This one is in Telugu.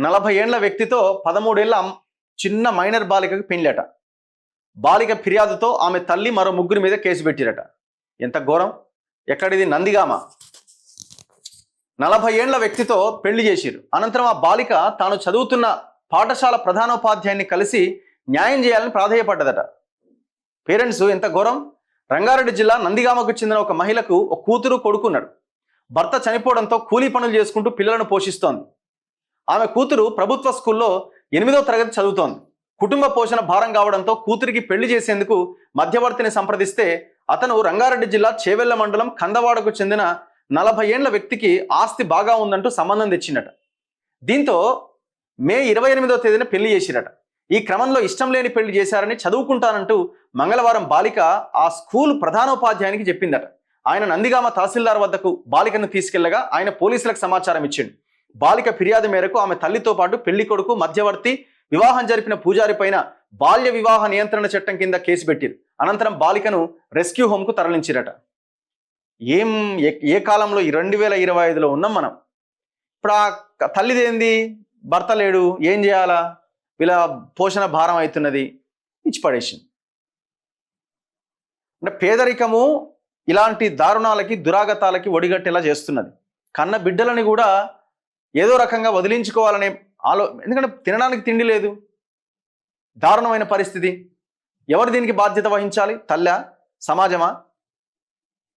40 ఏండ్ల వ్యక్తితో 13 ఏళ్ల చిన్న మైనర్ బాలికకు పెళ్లట. బాలిక ఫిర్యాదుతో ఆమె తల్లి మరో ముగ్గురి మీద కేసు పెట్టిరట. ఎంత ఘోరం! ఎక్కడిది? నందిగామ. 40 ఏండ్ల వ్యక్తితో పెళ్లి చేసిరు. అనంతరం ఆ బాలిక తాను చదువుతున్న పాఠశాల ప్రధానోపాధ్యాయుని కలిసి న్యాయం చేయాలని ప్రాధేయపడ్డదట. పేరెంట్స్ ఎంత ఘోరం! రంగారెడ్డి జిల్లా నందిగామకు చెందిన ఒక మహిళకు ఒక కూతురు కొడుకున్నాడు. భర్త చనిపోవడంతో కూలీ పనులు చేసుకుంటూ పిల్లలను పోషిస్తోంది. ఆమె కూతురు ప్రభుత్వ స్కూల్లో 8వ తరగతి చదువుతోంది. కుటుంబ పోషణ భారం కావడంతో కూతురికి పెళ్లి చేసేందుకు మధ్యవర్తిని సంప్రదిస్తే అతను రంగారెడ్డి జిల్లా చేవెళ్ల మండలం కందవాడకు చెందిన 40 ఏండ్ల వ్యక్తికి ఆస్తి బాగా ఉందంటూ సంబంధం తెచ్చినట. దీంతో మే 28వ తేదీన పెళ్లి చేసిరట. ఈ క్రమంలో ఇష్టం లేని పెళ్లి చేశారని చదువుకుంటానంటూ మంగళవారం బాలిక ఆ స్కూల్ ప్రధానోపాధ్యాయునికి చెప్పిందట. ఆయన నందిగామ తహసీల్దార్ వద్దకు బాలికను తీసుకెళ్లగా ఆయన పోలీసులకు సమాచారం ఇచ్చిండు. బాలిక ఫిర్యాదు మేరకు ఆమె తల్లితో పాటు పెళ్లి కొడుకు, మధ్యవర్తి, వివాహం జరిపిన పూజారి పైన బాల్య వివాహ నియంత్రణ చట్టం కింద కేసు పెట్టిరు. అనంతరం బాలికను రెస్క్యూ హోమ్కు తరలించిరట. ఏ కాలంలో? 2025లో ఉన్నాం మనం. ఇప్పుడు ఆ తల్లిదేంది? భర్త లేడు, ఏం చేయాలా? వీళ్ళ పోషణ భారం అవుతున్నది, ఇచ్చి పడేసింది. అంటే పేదరికము ఇలాంటి దారుణాలకి, దురాగతాలకి ఒడిగట్టేలా చేస్తున్నది. కన్న బిడ్డలని కూడా ఏదో రకంగా వదిలించుకోవాలనే ఎందుకంటే తినడానికి తిండి లేదు, దారుణమైన పరిస్థితి. ఎవరు దీనికి బాధ్యత వహించాలి? తల్లా? సమాజమా?